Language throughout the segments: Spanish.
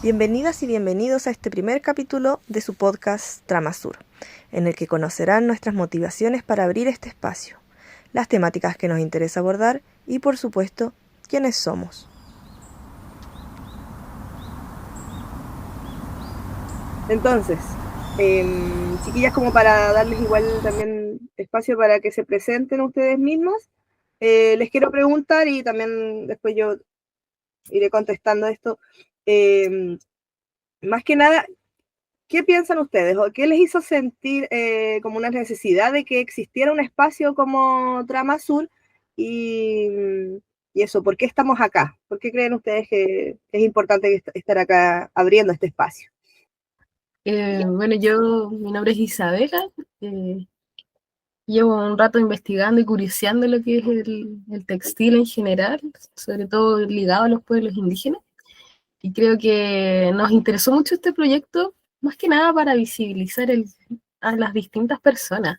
Bienvenidas y bienvenidos a este primer capítulo de su podcast Trama Sur, en el que conocerán nuestras motivaciones para abrir este espacio, las temáticas que nos interesa abordar y, por supuesto, quiénes somos. Entonces, chiquillas, como para darles igual también espacio para que se presenten ustedes mismas, les quiero preguntar y también después yo iré contestando esto. Más que nada, ¿qué piensan ustedes o qué les hizo sentir como una necesidad de que existiera un espacio como Trama Sur y, y eso? ¿Por qué estamos acá? ¿Por qué creen ustedes que es importante estar acá abriendo este espacio? Mi nombre es Isabela, eh, llevo un rato investigando y curioseando lo que es el textil en general, sobre todo ligado a los pueblos indígenas, y creo que nos interesó mucho este proyecto, más que nada para visibilizar a las distintas personas.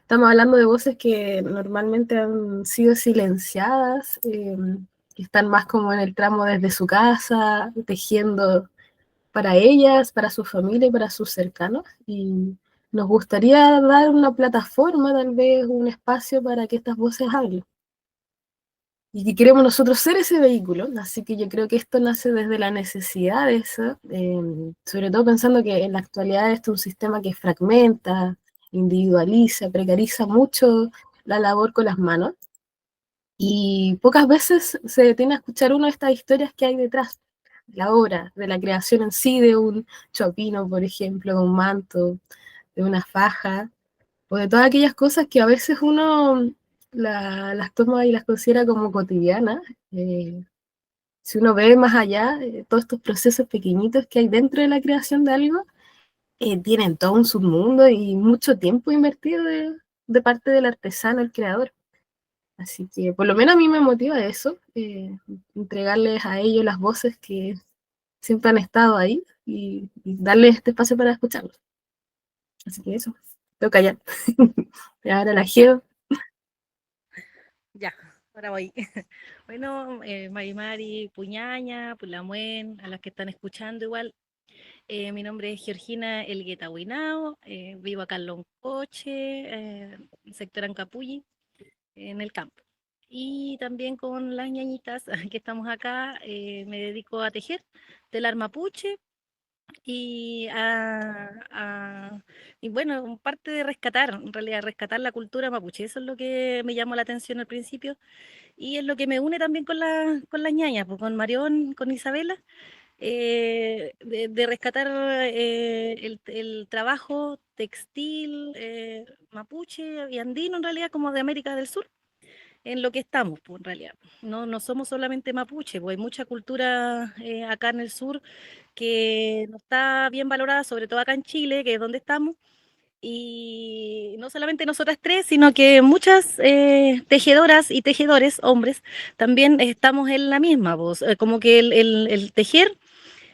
Estamos hablando de voces que normalmente han sido silenciadas, que están más como en el tramo desde su casa, tejiendo para ellas, para su familia y para sus cercanos. Y nos gustaría dar una plataforma, tal vez un espacio para que estas voces hablen. Y que queremos nosotros ser ese vehículo, así que yo creo que esto nace desde la necesidad de eso, sobre todo pensando que en la actualidad este es un sistema que fragmenta, individualiza, precariza mucho la labor con las manos, y pocas veces se detiene a escuchar una de estas historias que hay detrás de la obra, de la creación en sí de un chopino, por ejemplo, de un manto, de una faja, o de todas aquellas cosas que a veces uno las toma y las considera como cotidianas. Si uno ve más allá, todos estos procesos pequeñitos que hay dentro de la creación de algo, tienen todo un submundo y mucho tiempo invertido de parte del artesano, el creador. Así que por lo menos a mí me motiva eso, entregarles a ellos las voces que siempre han estado ahí y darles este espacio para escucharlos. Así que eso, tengo que callar. Y ahora la Geo. Ya, ahora voy. Bueno, Marimari, Puñaña, Pulamuen, a las que están escuchando igual. Mi nombre es Georgina Elgueta Huinao, vivo acá en Loncoche, sector Ancapulli, en el campo. Y también con las ñañitas que estamos acá, me dedico a tejer telar mapuche y y bueno, parte de rescatar, en realidad, rescatar la cultura mapuche. Eso es lo que me llamó la atención al principio y es lo que me une también con las ñañas, pues, con Marión, con Isabela, de rescatar el trabajo textil mapuche y andino en realidad como de América del Sur en lo que estamos, pues, en realidad. No somos solamente mapuche, pues hay mucha cultura acá en el sur que no está bien valorada, sobre todo acá en Chile, que es donde estamos, y no solamente nosotras tres, sino que muchas tejedoras y tejedores, hombres, también estamos en la misma voz. Como que el tejer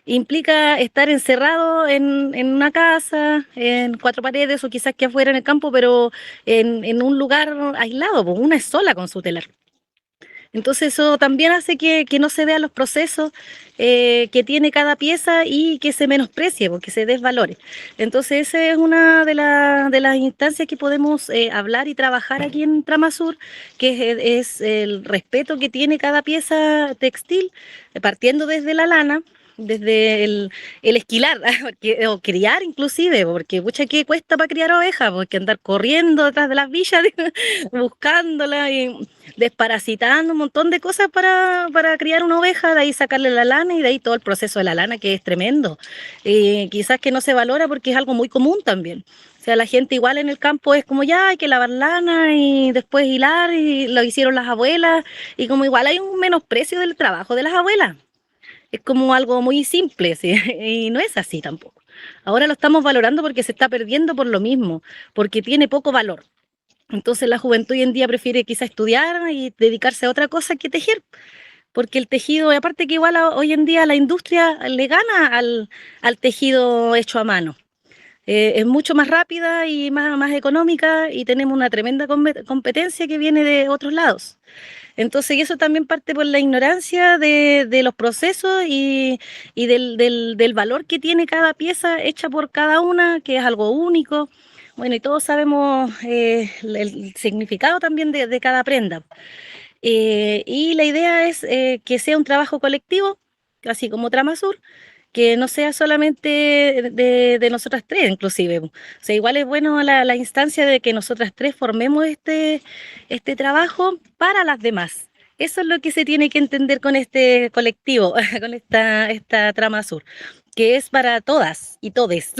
implica estar encerrado en una casa, en cuatro paredes o quizás que afuera en el campo, pero en un lugar aislado, pues una es sola con su telar. Entonces eso también hace que no se vean los procesos que tiene cada pieza y que se menosprecie, porque se desvalore. Entonces esa es una de las instancias que podemos hablar y trabajar aquí en Tramasur, que es el respeto que tiene cada pieza textil, partiendo desde la lana, desde el esquilar, o criar inclusive, porque mucha que cuesta para criar ovejas, porque andar corriendo detrás de las villas, buscándola y desparasitando un montón de cosas para criar una oveja, de ahí sacarle la lana y de ahí todo el proceso de la lana que es tremendo. Quizás que no se valora porque es algo muy común también. O sea, la gente igual en el campo es como ya hay que lavar lana y después hilar y lo hicieron las abuelas y como igual hay un menosprecio del trabajo de las abuelas. Es como algo muy simple, ¿sí? Y no es así tampoco. Ahora lo estamos valorando porque se está perdiendo por lo mismo, porque tiene poco valor. Entonces la juventud hoy en día prefiere quizá estudiar y dedicarse a otra cosa que tejer, porque el tejido, aparte que igual hoy en día la industria le gana al tejido hecho a mano. Es mucho más rápida y más económica, y tenemos una tremenda competencia que viene de otros lados. Entonces, y eso también parte por la ignorancia de los procesos y del valor que tiene cada pieza hecha por cada una, que es algo único. Bueno, y todos sabemos el significado también de cada prenda. Y la idea es que sea un trabajo colectivo, así como Tramasur, que no sea solamente de nosotras tres, inclusive. O sea, igual es bueno la instancia de que nosotras tres formemos este trabajo para las demás. Eso es lo que se tiene que entender con este colectivo, con esta Tramasur, que es para todas y todes,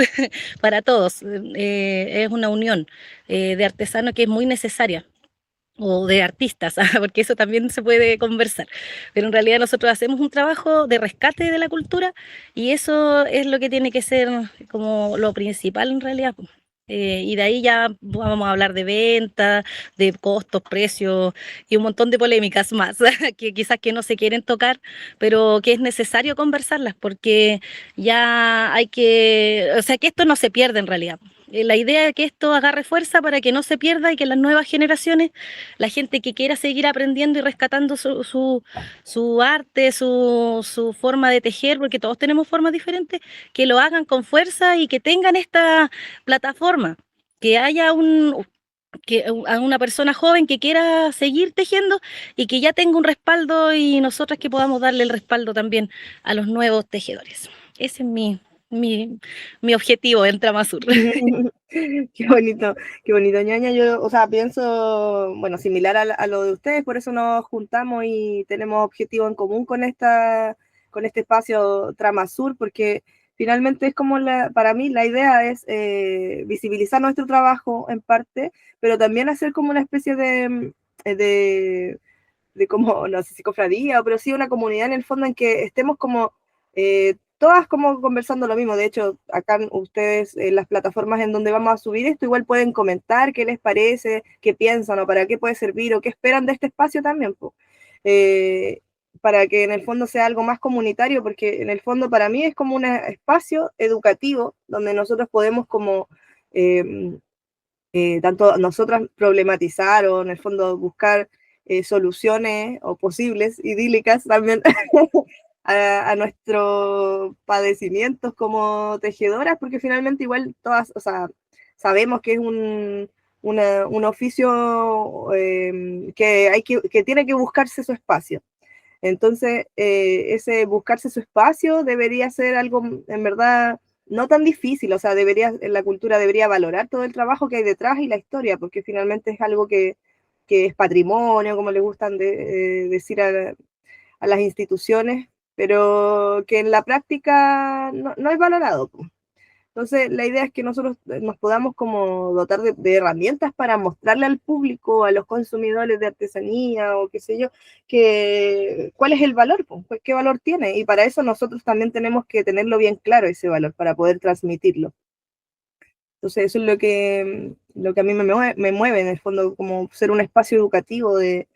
para todos. Es una unión de artesanos que es muy necesaria, o de artistas, porque eso también se puede conversar. Pero en realidad nosotros hacemos un trabajo de rescate de la cultura, y eso es lo que tiene que ser como lo principal en realidad. Y de ahí ya vamos a hablar de venta, de costos, precios y un montón de polémicas más que quizás que no se quieren tocar, pero que es necesario conversarlas, porque ya hay que, o sea, que esto no se pierda en realidad. La idea es que esto agarre fuerza para que no se pierda, y que las nuevas generaciones, la gente que quiera seguir aprendiendo y rescatando su arte, su forma de tejer, porque todos tenemos formas diferentes, que lo hagan con fuerza y que tengan esta plataforma, que haya a una persona joven que quiera seguir tejiendo y que ya tenga un respaldo, y nosotras que podamos darle el respaldo también a los nuevos tejedores. Ese es mi objetivo en Tramasur. Qué bonito, ñaña. Yo, o sea, pienso, bueno, similar a lo de ustedes, por eso nos juntamos y tenemos objetivos en común con este espacio Tramasur, porque finalmente es como para mí la idea es visibilizar nuestro trabajo en parte, pero también hacer como una especie de como, no sé si cofradía, pero sí una comunidad en el fondo en que estemos como todas como conversando lo mismo. De hecho, acá ustedes, en las plataformas en donde vamos a subir esto, igual pueden comentar qué les parece, qué piensan o para qué puede servir o qué esperan de este espacio también, pues. Para que en el fondo sea algo más comunitario, porque en el fondo para mí es como un espacio educativo donde nosotros podemos como tanto nosotras problematizar o en el fondo buscar soluciones o posibles idílicas también a nuestros padecimientos como tejedoras, porque finalmente igual todas, o sea, sabemos que es un oficio que tiene que buscarse su espacio. Entonces, ese buscarse su espacio debería ser algo, en verdad, no tan difícil. O sea, la cultura debería valorar todo el trabajo que hay detrás y la historia, porque finalmente es algo que es patrimonio, como le gustan decir a las instituciones, pero que en la práctica no es valorado. Entonces, la idea es que nosotros nos podamos como dotar de herramientas para mostrarle al público, a los consumidores de artesanía o qué sé yo, cuál es el valor, pues, qué valor tiene. Y para eso nosotros también tenemos que tenerlo bien claro, ese valor, para poder transmitirlo. Entonces, eso es lo que a mí me mueve, en el fondo, como ser un espacio educativo de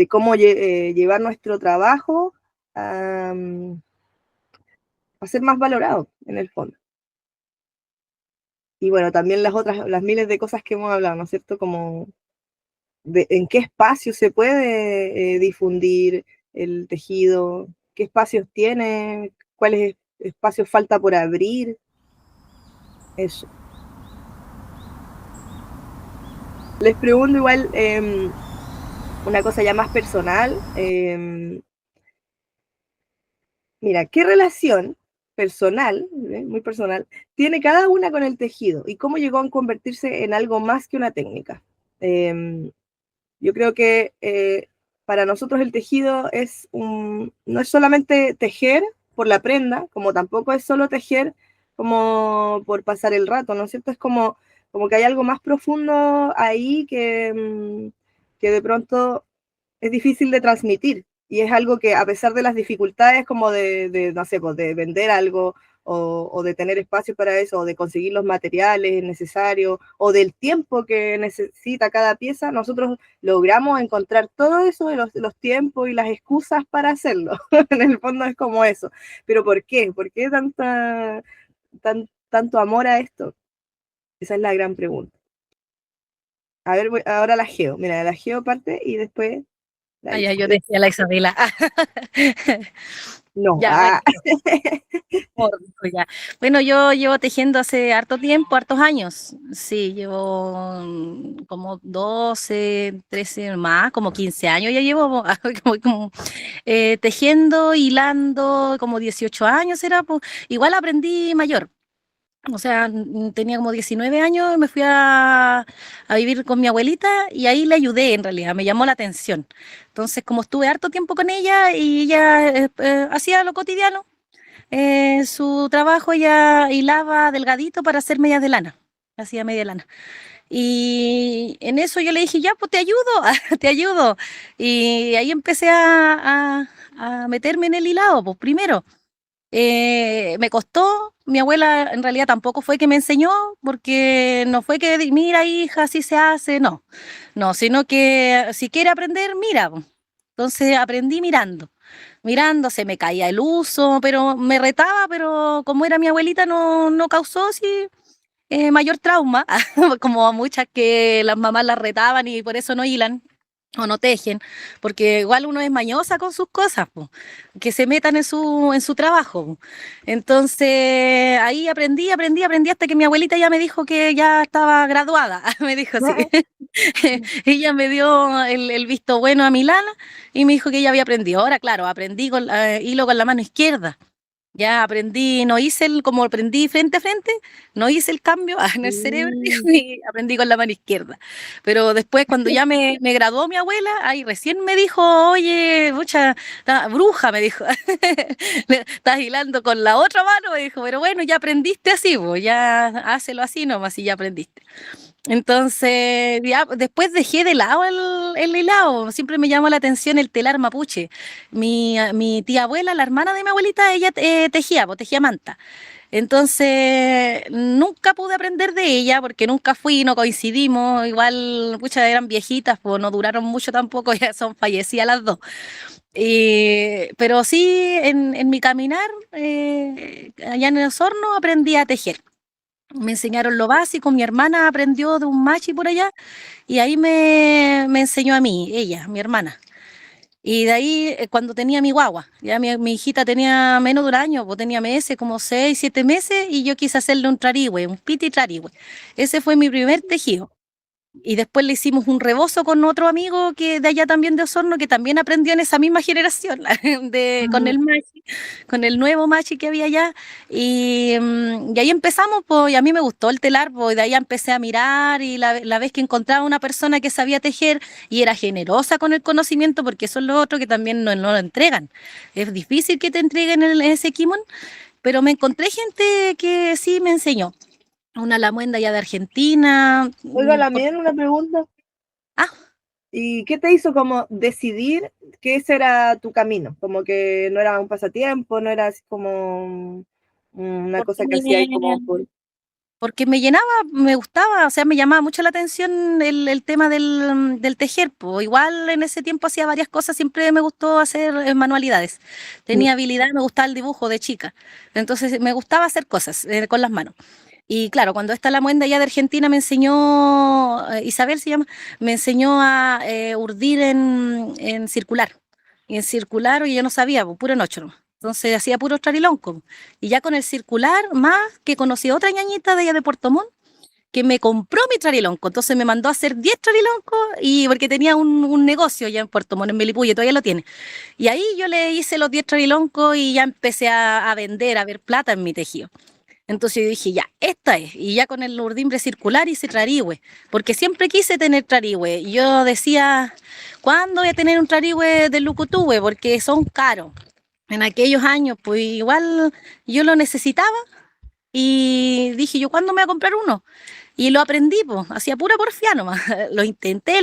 cómo llevar nuestro trabajo a ser más valorado, en el fondo. Y bueno, también las miles de cosas que hemos hablado, ¿no es cierto? Como en qué espacio se puede difundir el tejido, qué espacios tiene, cuáles espacios falta por abrir, eso. Les pregunto igual una cosa ya más personal. Mira, ¿qué relación personal, muy personal, tiene cada una con el tejido y cómo llegó a convertirse en algo más que una técnica? Yo creo que para nosotros el tejido no es solamente tejer por la prenda, como tampoco es solo tejer como por pasar el rato, ¿no es cierto? Es como que hay algo más profundo ahí que de pronto es difícil de transmitir, y es algo que a pesar de las dificultades como no sé, pues de vender algo o de tener espacio para eso, o de conseguir los materiales necesarios, o del tiempo que necesita cada pieza, nosotros logramos encontrar todo eso, de los tiempos y las excusas para hacerlo. En el fondo es como eso. ¿Pero por qué? ¿Por qué tanto amor a esto? Esa es la gran pregunta. A ver, ahora la Geo. Mira, la Geo parte y después la Ah, ya, Isa. yo decía la Isabela. No. Ya, bueno, dijo ya. Bueno, yo llevo tejiendo hace harto tiempo, hartos años. Sí, llevo como 12, 13 más, como 15 años ya llevo tejiendo, hilando, como 18 años era, pues, igual aprendí mayor. O sea, tenía como 19 años y me fui a vivir con mi abuelita y ahí le ayudé en realidad, me llamó la atención. Entonces, como estuve harto tiempo con ella y ella hacía lo cotidiano, su trabajo ella hilaba delgadito para hacer medias de lana, hacía media lana. Y en eso yo le dije, ya, pues te ayudo, te ayudo. Y ahí empecé a meterme en el hilado, pues primero. Me costó, mi abuela en realidad tampoco fue que me enseñó, porque no fue que, mira hija, así se hace, no, no, sino que si quiere aprender, mira. Po. Entonces aprendí mirando, mirando, se me caía el uso, pero me retaba, pero como era mi abuelita no causó sí, mayor trauma, como a muchas que las mamás las retaban y por eso no hilan o no tejen, porque igual uno es mañosa con sus cosas, po, que se metan en su trabajo. Po. Entonces ahí aprendí hasta que mi abuelita ya me dijo que ya estaba graduada, me dijo así. Ella me dio el visto bueno a Milana y me dijo que ella había aprendido. Ahora, claro, aprendí con hilo con la mano izquierda. Ya aprendí, no hice como aprendí frente a frente, no hice el cambio en el cerebro Mm. y aprendí con la mano izquierda. Pero después, cuando ya me graduó mi abuela, ahí recién me dijo, oye, mucha bruja, me dijo, estás hilando con la otra mano, me dijo, pero bueno, ya aprendiste así, pues, ya hácelo así nomás y ya aprendiste. Entonces, ya, después dejé de lado el hilado, siempre me llamó la atención el telar mapuche. Mi tía abuela, la hermana de mi abuelita, ella tejía, pues, tejía manta. Entonces, nunca pude aprender de ella porque nunca fui, no coincidimos. Igual, muchas eran viejitas, pues no duraron mucho tampoco, ya son fallecidas las dos. Pero sí, en mi caminar, allá en el Osorno, aprendí a tejer. Me enseñaron lo básico, mi hermana aprendió de un machi por allá y ahí me enseñó a mí, ella, mi hermana. Y de ahí, cuando tenía mi guagua, ya mi hijita tenía menos de un año, pues tenía meses, como 6, 7 meses, y yo quise hacerle un trarigüe, un piti trarigüe. Ese fue mi primer tejido. Y después le hicimos un rebozo con otro amigo que de allá también de Osorno, que también aprendió en esa misma generación, con el machi, con el nuevo machi que había allá. Y ahí empezamos, pues, y a mí me gustó el telar, pues, y de ahí empecé a mirar, y la vez que encontraba una persona que sabía tejer y era generosa con el conocimiento, porque eso es lo otro que también no lo entregan. Es difícil que te entreguen ese kimono, pero me encontré gente que sí me enseñó. Una lamuenda ya de Argentina. Oiga, Lamien, una pregunta. Ah, ¿Y qué te hizo como decidir que ese era tu camino? Como que no era un pasatiempo, no era así como una porque cosa que hacía ahí como por... porque me llenaba, me gustaba, o sea, me llamaba mucho la atención el tema del tejer. Po. Igual en ese tiempo hacía varias cosas, siempre me gustó hacer manualidades. Tenía habilidad, me gustaba el dibujo de chica. Entonces me gustaba hacer cosas con las manos. Y claro, cuando esta lamuenda ya de Argentina me enseñó, Isabel se llama, me enseñó a urdir en circular. Y en circular, y yo no sabía, pues, puro en ocho nomás. Entonces hacía puro trarilonco. Y ya con el circular, más que conocí a otra ñañita de allá de Puerto Montt, que me compró mi trarilonco. Entonces me mandó a hacer 10 trariloncos, y porque tenía un negocio ya en Puerto Montt, en Melipilla, todavía lo tiene. Y ahí yo le hice los 10 trariloncos y ya empecé a vender, a ver plata en mi tejido. Entonces yo dije, ya, esta es. Y ya con el urdimbre circular hice trarigüe, porque siempre quise tener trarigüe. Y yo decía, ¿cuándo voy a tener un trarigüe de lucutúe? Porque son caros. En aquellos años, pues igual yo lo necesitaba y dije, ¿yo cuándo me voy a comprar uno? Y lo aprendí, pues, hacía pura porfía nomás. Lo intenté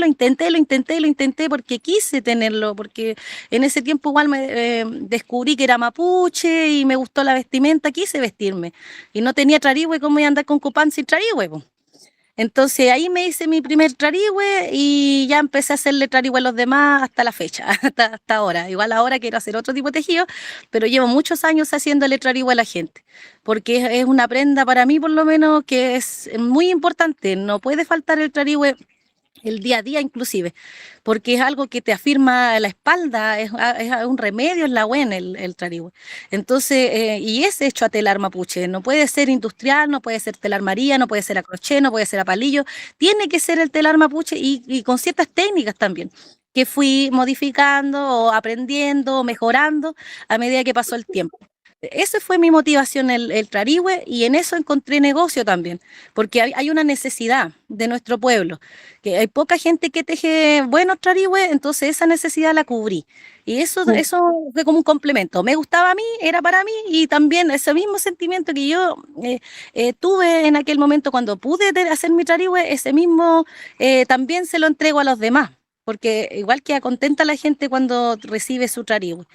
porque quise tenerlo, porque en ese tiempo igual me descubrí que era mapuche y me gustó la vestimenta, quise vestirme. Y no tenía trarigüe, ¿cómo iba a andar con cupán sin trarigüe, pues? Entonces ahí me hice mi primer trarigüe y ya empecé a hacerle trarigüe a los demás hasta la fecha, hasta ahora. Igual ahora quiero hacer otro tipo de tejido, pero llevo muchos años haciéndole trarigüe a la gente, porque es una prenda para mí por lo menos que es muy importante. No puede faltar el trarigüe el día a día inclusive, porque es algo que te afirma la espalda, es un remedio, es la buena el trarigüe. Entonces, y es hecho a telar mapuche, no puede ser industrial, no puede ser telar maría, no puede ser a crochet, no puede ser a palillo, tiene que ser el telar mapuche y con ciertas técnicas también que fui modificando o aprendiendo o mejorando a medida que pasó el tiempo. Esa fue mi motivación, el trarigüe, y en eso encontré negocio también, porque hay una necesidad de nuestro pueblo, que hay poca gente que teje buenos trarigües, entonces esa necesidad la cubrí. Y eso fue como un complemento. Me gustaba a mí, era para mí, y también ese mismo sentimiento que yo tuve en aquel momento cuando pude hacer mi trarigüe, ese mismo también se lo entrego a los demás, porque igual queda contenta la gente cuando recibe su trarigüe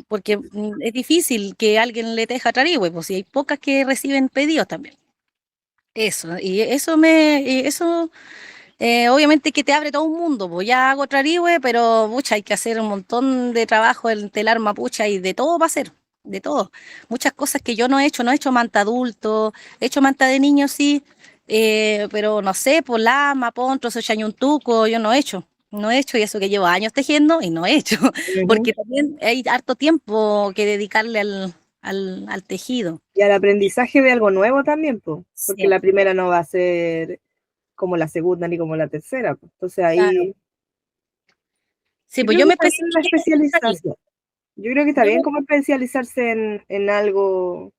porque es difícil que alguien le teja trarigüe, pues si hay pocas que reciben pedidos también. Eso obviamente que te abre todo un mundo, pues ya hago trarigüe, pero mucha hay que hacer un montón de trabajo en telar mapucha y de todo va a ser, de todo. Muchas cosas que yo no he hecho manta adulto, he hecho manta de niño sí, pero no sé, por lama, pontro, chañuntuco, yo no he hecho y eso que llevo años tejiendo y no he hecho, porque también hay harto tiempo que dedicarle al tejido. Y al aprendizaje de algo nuevo también, pues, porque Sí, la primera no va a ser como la segunda ni como la tercera, pues. Entonces claro. ahí Sí, yo pues creo yo que me está bien la especifiqué en el trarigüe. especialización. Yo creo que está Yo bien me como especializarse en algo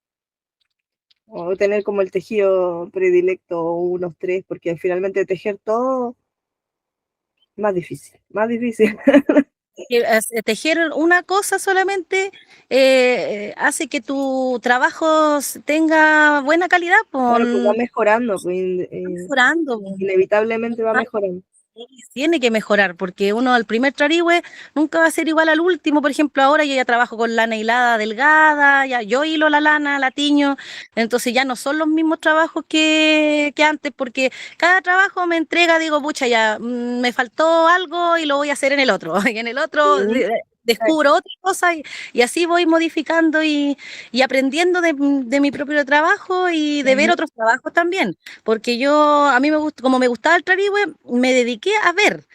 o tener como el tejido predilecto o unos tres, porque finalmente tejer todo más difícil, más difícil. tejer una cosa solamente hace que tu trabajo tenga buena calidad, Claro, pues va pues, mejorando, pues mejorando. inevitablemente va mejorando. Sí, tiene que mejorar, porque uno al primer trarigüe nunca va a ser igual al último. Por ejemplo, ahora yo ya trabajo con lana hilada delgada, ya yo hilo la lana, la tiño, entonces ya no son los mismos trabajos que antes, porque cada trabajo me entrega, digo, pucha, ya me faltó algo y lo voy a hacer en el otro, y en el otro Sí, descubro otra cosa y así voy modificando y aprendiendo de mi propio trabajo y de ver ujú, otros trabajos también porque a mí me gusta, como me gustaba el trarigüe, me dediqué a ver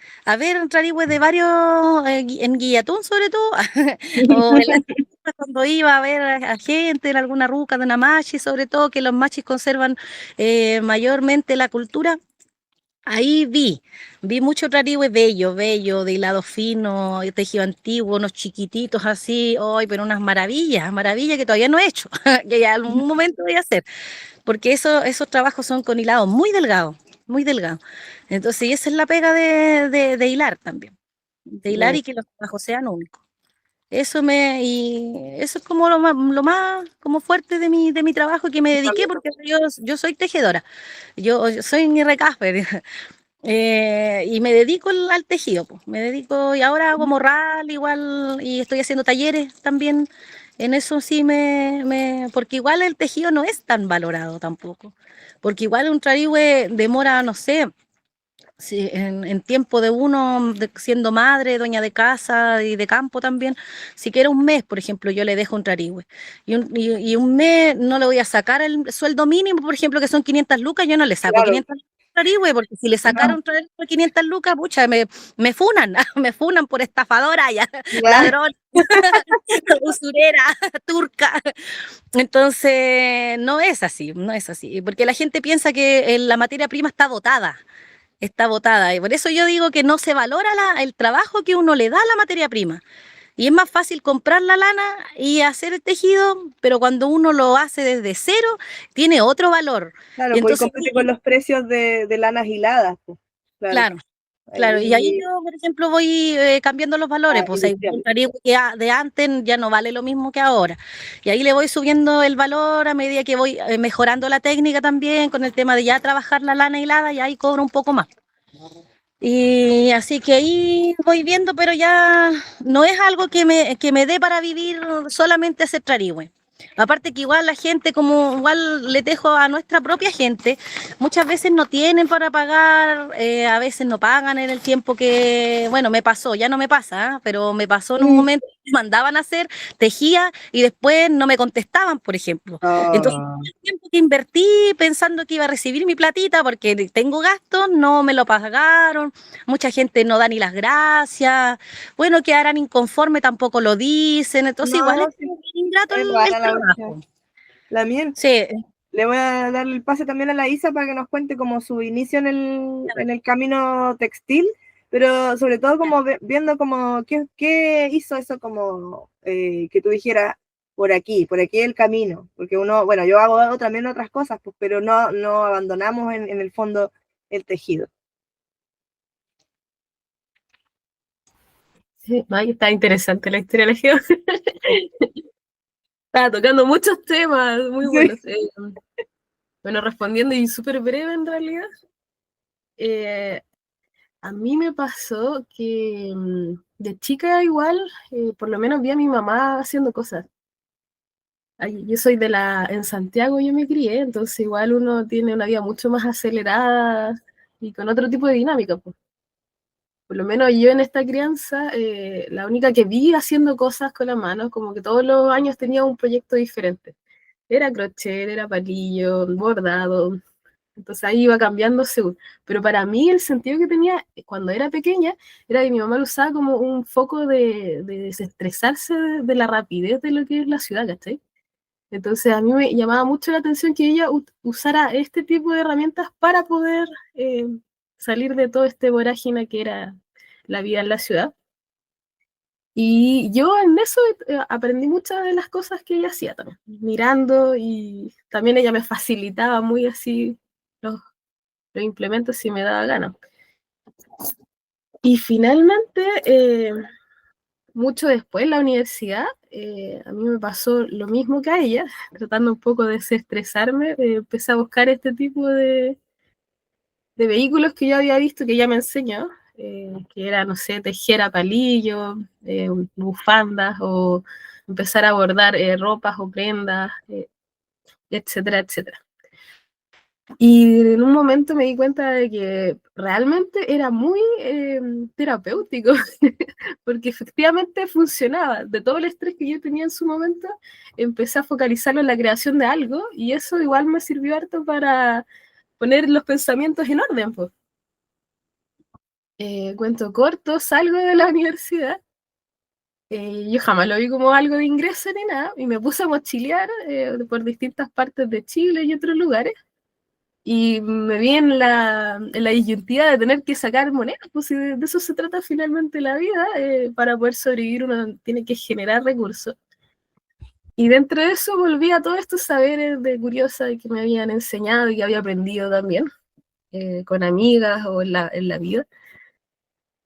trarigüe de varios, en Guillatún sobre todo, o en las rucas cuando iba a ver a gente en alguna ruca de una machi, sobre todo que los machis conservan mayormente la cultura. Ahí vi mucho trarigüe bello, de hilado fino, tejido antiguo, unos chiquititos así, hoy, pero unas maravillas que todavía no he hecho, que ya en algún momento voy a hacer porque esos trabajos son con hilado muy delgado, muy delgado. Entonces, y esa es la pega de hilar también, de hilar claro, y que los trabajos sean únicos. Y eso es como lo más como fuerte de mi trabajo que me dediqué, porque yo soy tejedora, yo soy mi recasper, y me dedico al tejido, pues. Me dedico y ahora hago morral igual y estoy haciendo talleres también. En eso sí porque igual el tejido no es tan valorado tampoco. Porque igual un trarigüe demora, no sé, si en tiempo de uno, siendo madre, dueña de casa y de campo también, siquiera un mes, por ejemplo, yo le dejo un trarigüe. Y un mes no le voy a sacar el sueldo mínimo, por ejemplo, que son 500 lucas, yo no le saco claro, 500 lucas al trarigüe, porque si le sacaron un trarigüe de 500 lucas, pucha, me funan, me funan por estafadora, ya, claro, ladrón, usurera, turca. Entonces, no es así, porque la gente piensa que la materia prima está botada. Y por eso yo digo que no se valora el trabajo que uno le da a la materia prima. Y es más fácil comprar la lana y hacer el tejido, pero cuando uno lo hace desde cero, tiene otro valor. Y claro, pues y entonces, compite con los precios de lanas hiladas, pues, claro, claro, claro. Y ahí ahí yo, por ejemplo, voy cambiando los valores. Pues hay un trarigo que de antes ya no vale lo mismo que ahora. Y ahí le voy subiendo el valor a medida que voy mejorando la técnica también con el tema de ya trabajar la lana hilada y ahí cobro un poco más. Y así que ahí voy viendo, pero ya no es algo que me dé para vivir solamente hacer trarigüe. Aparte que igual la gente, como igual le dejo a nuestra propia gente, muchas veces no tienen para pagar, a veces no pagan en el tiempo que, bueno, me pasó, ya no me pasa, ¿eh? Pero me pasó en un momento, me mandaban a hacer, tejía y después no me contestaban, por ejemplo. Entonces, el tiempo que invertí pensando que iba a recibir mi platita porque tengo gastos, no me lo pagaron, mucha gente no da ni las gracias, bueno, quedarán inconformes, tampoco lo dicen, entonces igual es No, sí, ingrato es el rara la trabajo. cuestión. La mía, Sí, le voy a dar el pase también a la Isa para que nos cuente como su inicio en el camino textil, pero sobre todo como viendo como qué hizo eso como que tú dijeras por aquí el camino, porque uno, bueno, yo hago también otras cosas, pues, pero no abandonamos en el fondo el tejido. Sí, ay, está interesante la historia de la Geo. Estaba tocando muchos temas muy buenos. Sí. Bueno, respondiendo y súper breve en realidad. Eh, a mí me pasó que de chica igual, por lo menos vi a mi mamá haciendo cosas. Yo soy en Santiago yo me crié, entonces igual uno tiene una vida mucho más acelerada y con otro tipo de dinámica, pues. Por lo menos yo en esta crianza, la única que vi haciendo cosas con las manos, como que todos los años tenía un proyecto diferente. Era crochet, era palillo, bordado, entonces ahí iba cambiando según. Pero para mí el sentido que tenía cuando era pequeña era que mi mamá lo usaba como un foco de desestresarse de la rapidez de lo que es la ciudad, ¿cachai? Entonces a mí me llamaba mucho la atención que ella usara este tipo de herramientas para poder salir de todo este vorágine que era la vida en la ciudad. Y yo en eso aprendí muchas de las cosas que ella hacía también, mirando, y también ella me facilitaba muy así los implementos si me daba gana. Y finalmente, mucho después en la universidad, a mí me pasó lo mismo que a ella, tratando un poco de desestresarme, empecé a buscar este tipo de vehículos que yo había visto que ella me enseñó, que era, no sé, tejer a palillo, bufandas o empezar a bordar ropas o prendas, etcétera, etcétera. Y en un momento me di cuenta de que realmente era muy terapéutico, porque efectivamente funcionaba. De todo el estrés que yo tenía en su momento, empecé a focalizarlo en la creación de algo y eso igual me sirvió harto para poner los pensamientos en orden, pues. Cuento corto, salgo de la universidad. Yo jamás lo vi como algo de ingreso ni nada, y me puse a mochilear por distintas partes de Chile y otros lugares. Y me vi en la disyuntiva de tener que sacar monedas, pues si de eso se trata finalmente la vida, para poder sobrevivir uno tiene que generar recursos. Y dentro de eso volví a todos estos saberes de curiosa que me habían enseñado y que había aprendido también con amigas o en la vida.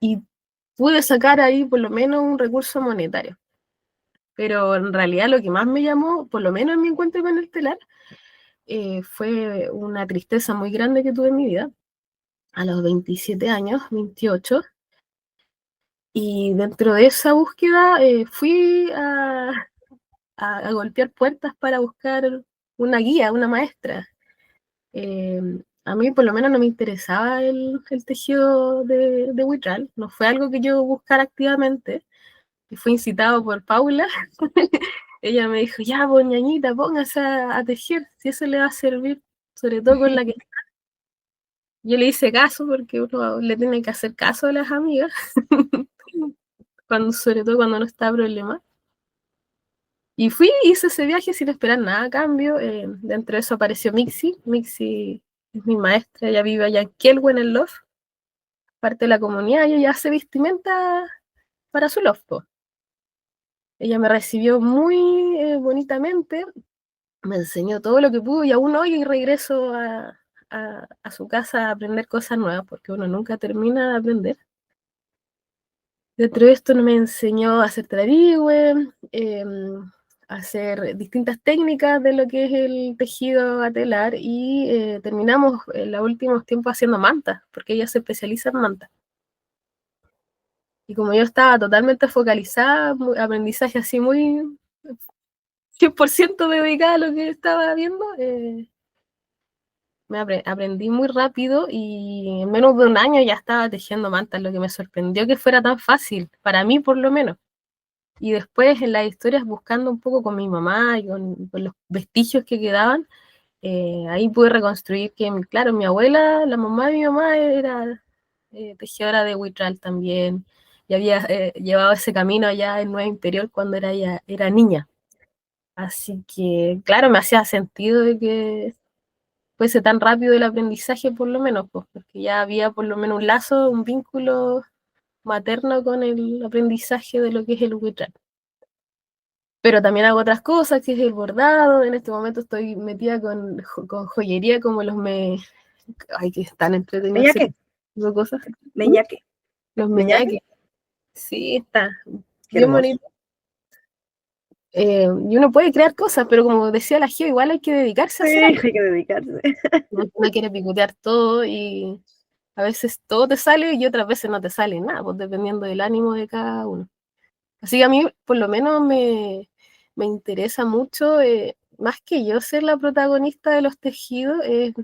Y pude sacar ahí por lo menos un recurso monetario. Pero en realidad lo que más me llamó, por lo menos en mi encuentro con el telar, fue una tristeza muy grande que tuve en mi vida a los 27 años, 28, y dentro de esa búsqueda fui a golpear puertas para buscar una guía, una maestra. Eh, a mí por lo menos no me interesaba el tejido de Huitral, no fue algo que yo buscara activamente, y fue incitado por Paula. Ella me dijo, ya, pues ñañita, póngase a tejer, si eso le va a servir, sobre todo con la que... Yo le hice caso porque uno le tiene que hacer caso a las amigas, sobre todo cuando no está problema. Y fui, hice ese viaje sin esperar nada a cambio. Dentro de eso apareció Mixi. Mixi es mi maestra, ella vive allá en Kielwe, en el loft, parte de la comunidad, y ella hace vestimenta para su loft, po. Ella me recibió muy bonitamente, me enseñó todo lo que pudo y aún hoy regreso a su casa a aprender cosas nuevas porque uno nunca termina de aprender. Dentro de esto me enseñó a hacer tradigüe, a hacer distintas técnicas de lo que es el tejido a telar y terminamos en los últimos tiempos haciendo mantas, porque ella se especializa en mantas. Y como yo estaba totalmente focalizada, aprendizaje así muy 100% dedicada a lo que estaba viendo, aprendí muy rápido y en menos de un año ya estaba tejiendo mantas, lo que me sorprendió que fuera tan fácil, para mí por lo menos. Y después en las historias buscando un poco con mi mamá y con los vestigios que quedaban, ahí pude reconstruir que, claro, mi abuela, la mamá de mi mamá era tejedora de huitral también, y había llevado ese camino allá en Nueva Imperial cuando era niña. Así que, claro, me hacía sentido de que fuese tan rápido el aprendizaje, por lo menos, pues, porque ya había por lo menos un lazo, un vínculo materno con el aprendizaje de lo que es el huitral. Pero también hago otras cosas, que es el bordado. En este momento estoy metida con joyería, como ay, que están entretenidos Meñaque, ese tipo de cosas. meñaque, Los meñaque, meñaques. Sí, está qué bien hermoso. bonito. Y uno puede crear cosas, pero como decía la Geo, igual hay que dedicarse a Sí, hacer algo. hay que dedicarse. Uno quiere picotear todo y a veces todo te sale y otras veces no te sale nada, pues dependiendo del ánimo de cada uno. Así que a mí por lo menos me interesa mucho, más que yo ser la protagonista de los tejidos, es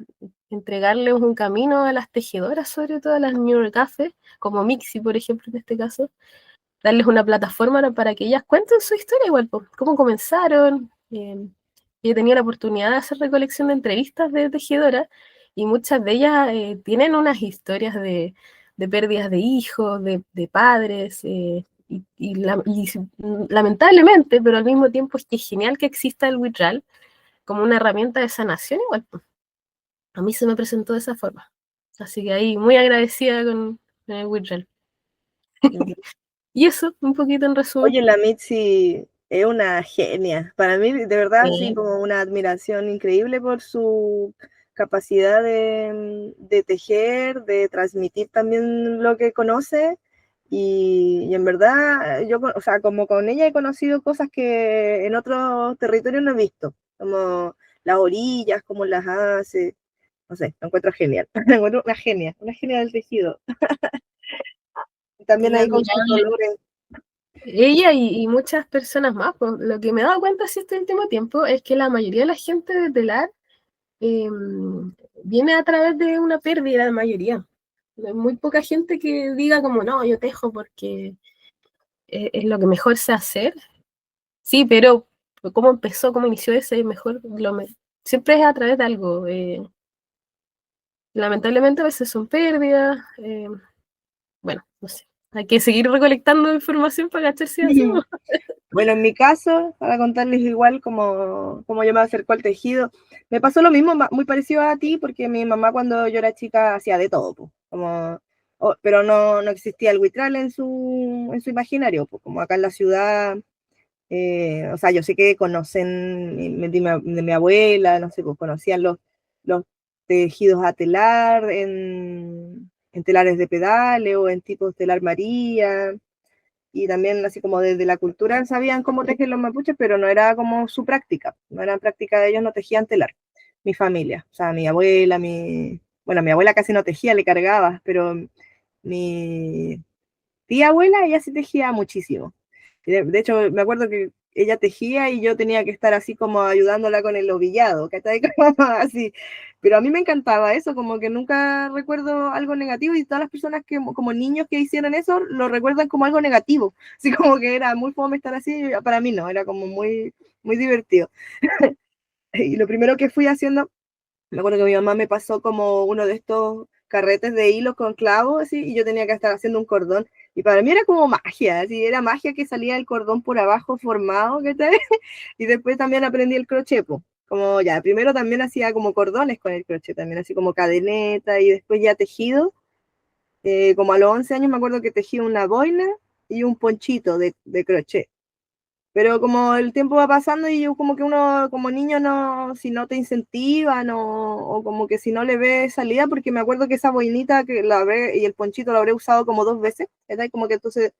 entregarles un camino a las tejedoras, sobre todo a las New Café, como Mixi, por ejemplo, en este caso, darles una plataforma para que ellas cuenten su historia igual, pues, cómo comenzaron. Yo he tenido la oportunidad de hacer recolección de entrevistas de tejedoras y muchas de ellas tienen unas historias de pérdidas de hijos, de padres, lamentablemente, pero al mismo tiempo es que es genial que exista el Witral como una herramienta de sanación igual, pues. A mí se me presentó de esa forma. Así que ahí muy agradecida con el Witral. Y eso, un poquito en resumen. Oye, la Mitzi es una genia. Para mí, de verdad, sí, Sí. como una admiración increíble por su capacidad de tejer, de transmitir también lo que conoce. Y en verdad, o sea, como con ella he conocido cosas que en otros territorios no he visto, como las orillas, cómo las hace. No sé, lo encuentro genial. Lo encuentro una genia del tejido. También Sí, ahí con sus admirable. dolores. Ella y muchas personas más, pues, lo que me he dado cuenta este último tiempo es que la mayoría de la gente de telar viene a través de una pérdida, la mayoría. Hay muy poca gente que diga como, no, yo tejo porque es lo que mejor sé hacer. Sí, pero cómo empezó, cómo inició ese mejor, siempre es a través de algo. Lamentablemente a veces son pérdidas. Bueno, no sé. Hay que seguir recolectando información para cachar si hacemos. Bueno, en mi caso, para contarles igual como yo me acerco al tejido, me pasó lo mismo, muy parecido a ti, porque mi mamá cuando yo era chica hacía de todo, pues, pero no existía el vitral en su imaginario, pues, como acá en la ciudad, o sea, yo sé que conocen de mi abuela, no sé, pues conocían los tejidos a telar en telares de pedales o en tipos telar María, y también así como desde la cultura sabían cómo tejer los mapuches, pero no era como su práctica, no era práctica de ellos, no tejían telar, mi familia, o sea, mi abuela, bueno, mi abuela casi no tejía, le cargaba, pero mi tía abuela, ella sí tejía muchísimo. De hecho, me acuerdo que ella tejía y yo tenía que estar así como ayudándola con el ovillado, ¿cachai? Como así. Pero a mí me encantaba eso, como que nunca recuerdo algo negativo y todas las personas que, como niños que hicieron eso, lo recuerdan como algo negativo. Así como que era muy fome estar así, para mí no, era como muy, muy divertido. Y lo primero que fui haciendo, me acuerdo que mi mamá me pasó como uno de estos carretes de hilos con clavos, así, y yo tenía que estar haciendo un cordón. Y para mí era como magia, así, era magia que salía el cordón por abajo formado, ¿cachai? Y después también aprendí el crochet, po. Como ya, primero también hacía como cordones con el crochet, también así como cadeneta, y después ya tejido. Como a los 11 años me acuerdo que tejí una boina y un ponchito de crochet. Pero como el tiempo va pasando y yo como que uno como niño no, si no te incentivan o como que si no le ves salida, porque me acuerdo que esa boinita y el ponchito lo habré usado como 2 veces, ¿verdad? Como que entonces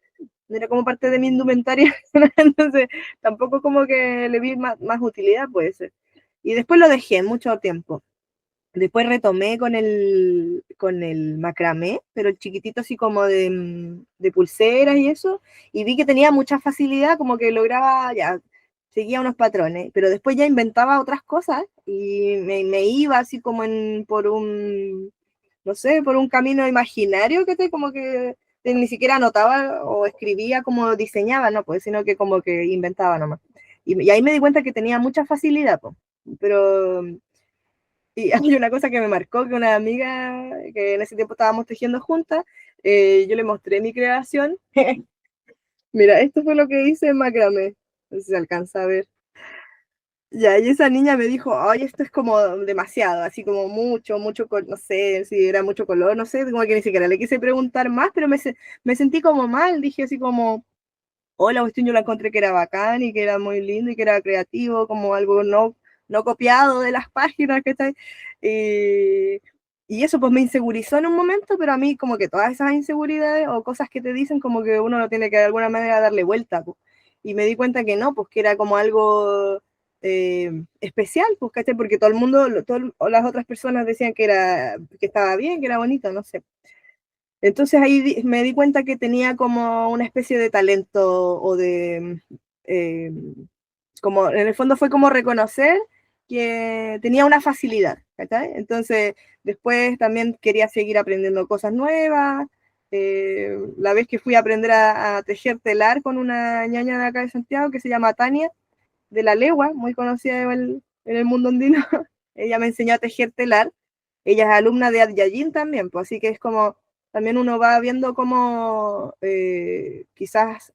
era como parte de mi indumentaria, entonces tampoco como que le vi más utilidad, puede ser. Y después lo dejé mucho tiempo. Después retomé con el macramé, pero el chiquitito así como de pulseras y eso, y vi que tenía mucha facilidad, como que lograba ya seguía unos patrones, pero después ya inventaba otras cosas y me iba así como por un, no sé, por un camino imaginario que como que ni siquiera anotaba o escribía como diseñaba, no, pues, sino que como que inventaba nomás. Y ahí me di cuenta que tenía mucha facilidad, pues. Pero y hay una cosa que me marcó, que una amiga que en ese tiempo estábamos tejiendo juntas, yo le mostré mi creación. Mira, esto fue lo que hice en macramé. No sé si se alcanza a ver. Ya, y esa niña me dijo, ay, esto es como demasiado, así como mucho, no sé si era mucho color, no sé, como que ni siquiera le quise preguntar más, pero me sentí como mal, dije así como, oh, la cuestión yo la encontré que era bacán y que era muy lindo y que era creativo, como algo no copiado de las páginas que está ahí. Y eso pues me insegurizó en un momento, pero a mí como que todas esas inseguridades o cosas que te dicen como que uno no tiene que de alguna manera darle vuelta, pues. Y me di cuenta que no, pues que era como algo especial, pues, ¿cachai? Porque todo el mundo, o las otras personas decían que estaba bien, que era bonito, no sé. Entonces ahí me di cuenta que tenía como una especie de talento o de, eh, como en el fondo fue como reconocer que tenía una facilidad, ¿cachai? Entonces después también quería seguir aprendiendo cosas nuevas. La vez que fui a aprender a tejer telar con una ñaña de acá de Santiago que se llama Tania, de la Legua, muy conocida en el mundo andino, ella me enseñó a tejer telar. Ella es alumna de Adyayín también, pues así que es como, también uno va viendo como quizás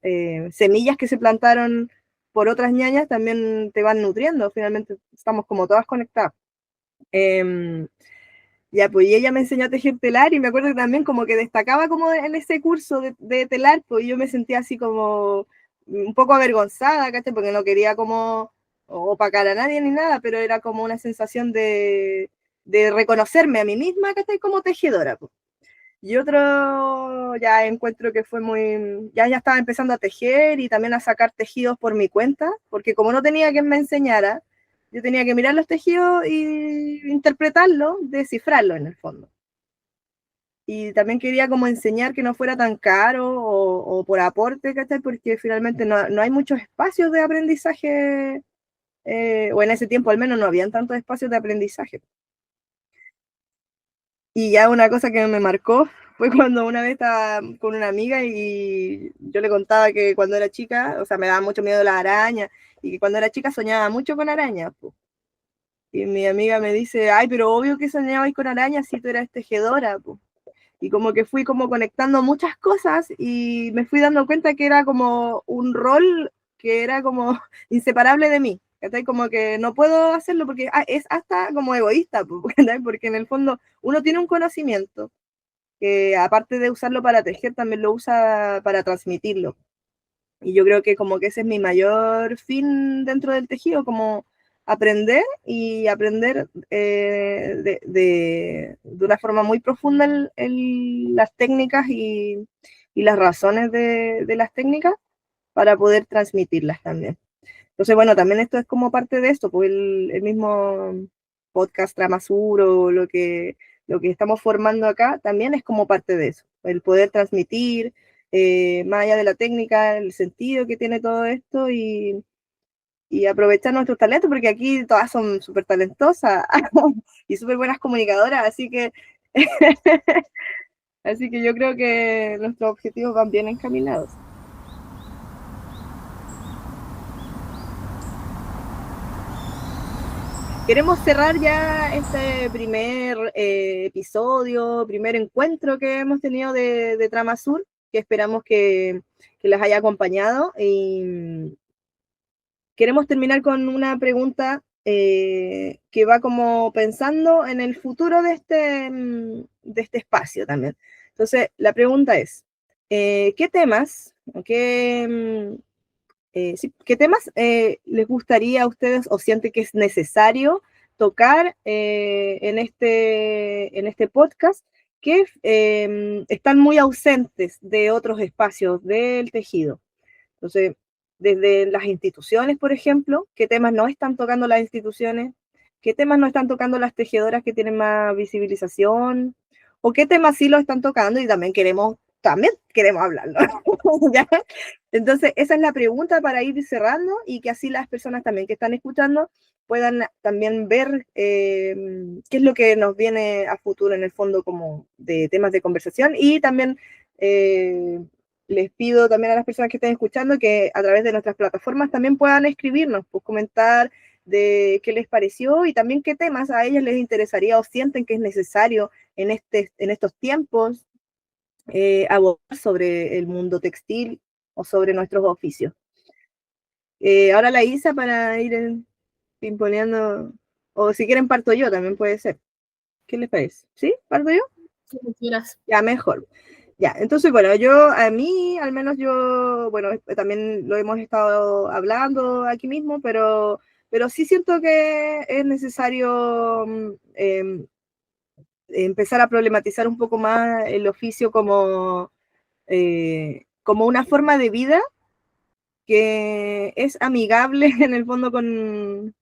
semillas que se plantaron por otras ñañas también te van nutriendo, finalmente estamos como todas conectadas. Ya, pues y ella me enseñó a tejer telar y me acuerdo que también como que destacaba como en ese curso de telar, pues yo me sentía así como un poco avergonzada, ¿cachai? Porque no quería como opacar a nadie ni nada, pero era como una sensación de reconocerme a mí misma, ¿cachai? Como tejedora, pues. Y otro ya encuentro que fue muy, ya estaba empezando a tejer y también a sacar tejidos por mi cuenta, porque como no tenía quien me enseñara, yo tenía que mirar los tejidos y interpretarlos, descifrarlos en el fondo. Y también quería como enseñar que no fuera tan caro o por aporte, ¿cachai? Porque finalmente no hay muchos espacios de aprendizaje, o en ese tiempo al menos no habían tantos espacios de aprendizaje. Y ya una cosa que me marcó fue cuando una vez estaba con una amiga y yo le contaba que cuando era chica, o sea, me daba mucho miedo la araña y que cuando era chica soñaba mucho con arañas. Po. Y mi amiga me dice, ay, pero obvio que soñabas con arañas si tú eras tejedora. Po. Y como que fui como conectando muchas cosas y me fui dando cuenta que era como un rol que era como inseparable de mí. Como que no puedo hacerlo porque es hasta como egoísta, porque en el fondo uno tiene un conocimiento que aparte de usarlo para tejer, también lo usa para transmitirlo. Y yo creo que como que ese es mi mayor fin dentro del tejido, como aprender y aprender de una forma muy profunda las técnicas y las razones de las técnicas para poder transmitirlas también. Entonces, bueno, también esto es como parte de esto, pues el mismo podcast Tramasur o lo que estamos formando acá también es como parte de eso, el poder transmitir, más allá de la técnica, el sentido que tiene todo esto y aprovechar nuestros talentos, porque aquí todas son súper talentosas y súper buenas comunicadoras, así que yo creo que nuestros objetivos van bien encaminados. Queremos cerrar ya este primer episodio, primer encuentro que hemos tenido de Trama Sur, que esperamos que les haya acompañado. Y queremos terminar con una pregunta que va como pensando en el futuro de este espacio también. Entonces, la pregunta es, ¿qué temas, sí, ¿qué temas les gustaría a ustedes o sienten que es necesario tocar en este podcast que están muy ausentes de otros espacios del tejido? Entonces, desde las instituciones, por ejemplo, ¿qué temas no están tocando las instituciones? ¿Qué temas no están tocando las tejedoras que tienen más visibilización? ¿O qué temas sí lo están tocando y también queremos también queremos hablarlo. ¿Ya? Entonces, esa es la pregunta para ir cerrando y que así las personas también que están escuchando puedan también ver qué es lo que nos viene a futuro en el fondo como de temas de conversación y también les pido también a las personas que estén escuchando que a través de nuestras plataformas también puedan escribirnos, pues comentar de qué les pareció y también qué temas a ellas les interesaría o sienten que es necesario en estos tiempos abordar sobre el mundo textil o sobre nuestros oficios. Ahora la Isa para ir pimponeando, o si quieren parto yo, también puede ser. ¿Qué les parece? ¿Sí? ¿Parto yo? Como quieras. Ya, mejor. Ya, entonces, bueno, yo, a mí, al menos yo, bueno, también lo hemos estado hablando aquí mismo, pero sí siento que es necesario empezar a problematizar un poco más el oficio como una forma de vida que es amigable en el fondo con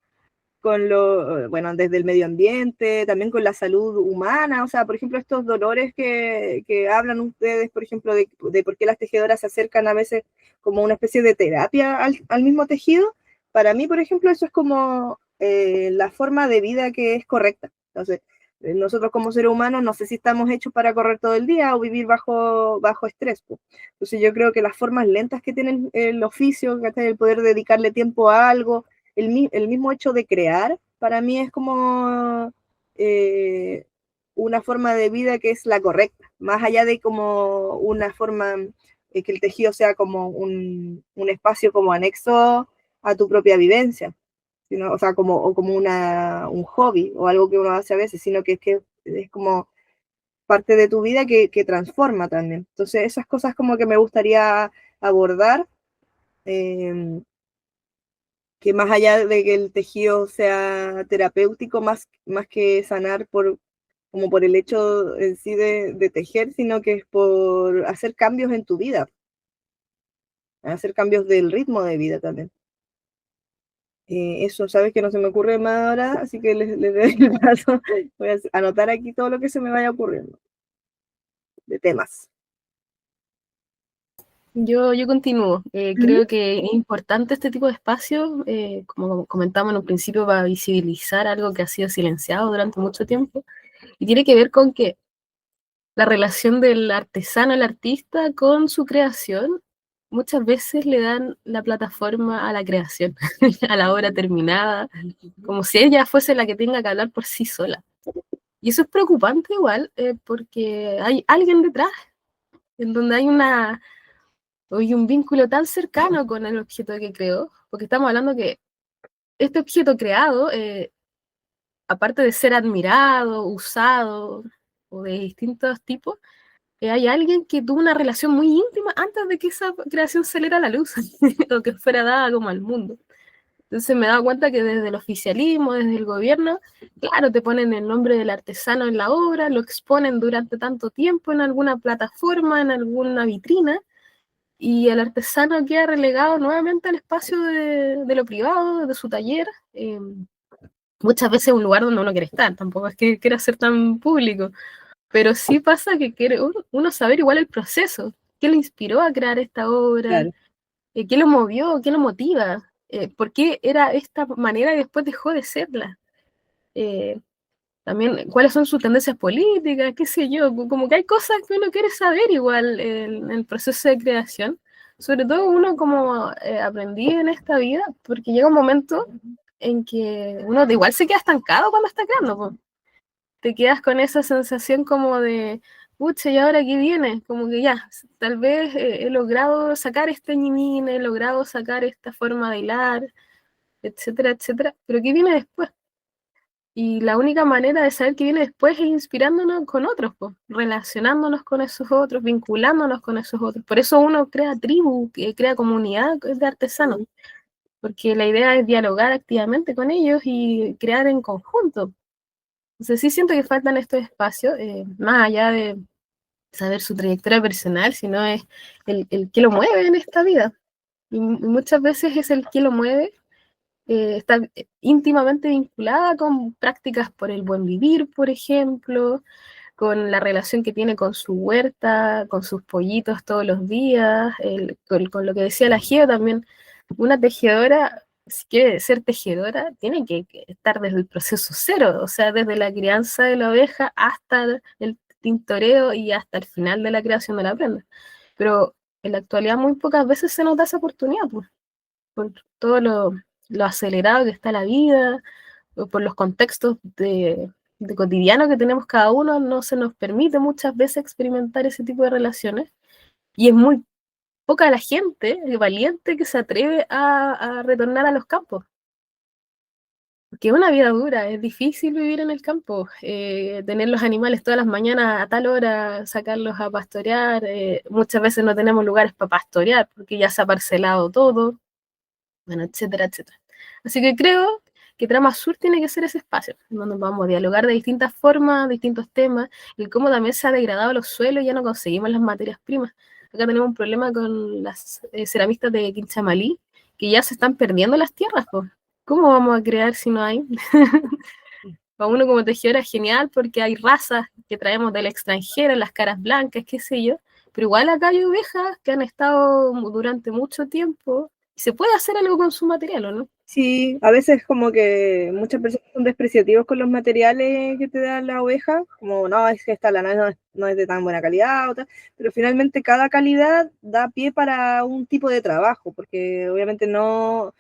lo, bueno, desde el medio ambiente, también con la salud humana, o sea, por ejemplo, estos dolores que hablan ustedes, por ejemplo, de por qué las tejedoras se acercan a veces como una especie de terapia al mismo tejido, para mí, por ejemplo, eso es como la forma de vida que es correcta. Entonces, nosotros como seres humanos no sé si estamos hechos para correr todo el día o vivir bajo estrés. Pues. Entonces yo creo que las formas lentas que tiene el oficio, el poder dedicarle tiempo a algo, el mismo hecho de crear, para mí es como una forma de vida que es la correcta, más allá de como una forma que el tejido sea como un espacio como anexo a tu propia vivencia, sino, o sea, como un hobby o algo que uno hace a veces, sino que es como parte de tu vida que transforma también. Entonces, esas cosas como que me gustaría abordar. Eh, que más allá de que el tejido sea terapéutico, más que sanar como por el hecho en sí de tejer, sino que es por hacer cambios en tu vida, hacer cambios del ritmo de vida también. Eso, sabes que no se me ocurre más ahora, así que les doy el paso. Voy a anotar aquí todo lo que se me vaya ocurriendo de temas. Yo continúo. Creo que es importante este tipo de espacios, como comentamos en un principio, para visibilizar algo que ha sido silenciado durante mucho tiempo. Y tiene que ver con que la relación del artesano, el artista, con su creación, muchas veces le dan la plataforma a la creación, a la obra terminada, como si ella fuese la que tenga que hablar por sí sola. Y eso es preocupante igual, porque hay alguien detrás, en donde hay un vínculo tan cercano con el objeto que creó, porque estamos hablando que este objeto creado, aparte de ser admirado, usado, o de distintos tipos, hay alguien que tuvo una relación muy íntima antes de que esa creación saliera a la luz, o que fuera dada como al mundo. Entonces me he dado cuenta que desde el oficialismo, desde el gobierno, claro, te ponen el nombre del artesano en la obra, lo exponen durante tanto tiempo en alguna plataforma, en alguna vitrina, y el artesano queda relegado nuevamente al espacio de lo privado, de su taller, muchas veces un lugar donde uno quiere estar, tampoco es que quiera ser tan público, pero sí pasa que quiere uno saber igual el proceso, qué le inspiró a crear esta obra, Claro. qué lo movió, qué lo motiva, por qué era esta manera y después dejó de serla. También cuáles son sus tendencias políticas, qué sé yo, como que hay cosas que uno quiere saber igual en el proceso de creación, sobre todo uno como aprendí en esta vida, porque llega un momento en que uno de igual se queda estancado cuando está creando, po. Te quedas con esa sensación como de, pucha, ¿y ahora qué viene? Como que ya, tal vez he logrado sacar este ñinín, he logrado sacar esta forma de hilar, etcétera, etcétera, pero ¿qué viene después? Y la única manera de saber qué viene después es inspirándonos con otros, pues, relacionándonos con esos otros, vinculándonos con esos otros. Por eso uno crea tribu, crea comunidad de artesanos, porque la idea es dialogar activamente con ellos y crear en conjunto. Entonces sí siento que faltan estos espacios, más allá de saber su trayectoria personal, sino es el que lo mueve en esta vida. Y muchas veces es el que lo mueve está íntimamente vinculada con prácticas por el buen vivir, por ejemplo, con la relación que tiene con su huerta, con sus pollitos todos los días, con lo que decía la Geo también, una tejedora, si quiere ser tejedora, tiene que estar desde el proceso cero, o sea, desde la crianza de la oveja hasta el tintoreo y hasta el final de la creación de la prenda. Pero en la actualidad muy pocas veces se nos da esa oportunidad, pues, por todo lo acelerado que está la vida, por los contextos de cotidiano que tenemos cada uno, no se nos permite muchas veces experimentar ese tipo de relaciones. Y es muy poca la gente valiente que se atreve a retornar a los campos. Porque es una vida dura, es difícil vivir en el campo, tener los animales todas las mañanas a tal hora, sacarlos a pastorear, muchas veces no tenemos lugares para pastorear porque ya se ha parcelado todo, bueno, etcétera, etcétera. Así que creo que Trama Sur tiene que ser ese espacio, donde vamos a dialogar de distintas formas, distintos temas, y cómo también se ha degradado los suelos y ya no conseguimos las materias primas. Acá tenemos un problema con las ceramistas de Quinchamalí, que ya se están perdiendo las tierras, pues. ¿Cómo vamos a crear si no hay? Para uno como tejedora es genial porque hay razas que traemos del extranjero, las caras blancas, qué sé yo, pero igual acá hay ovejas que han estado durante mucho tiempo y se puede hacer algo con su material, ¿o no? Sí, a veces como que muchas personas son despreciativos con los materiales que te da la oveja, como no, es que esta lana no es de tan buena calidad, o tal, pero finalmente cada calidad da pie para un tipo de trabajo, porque obviamente no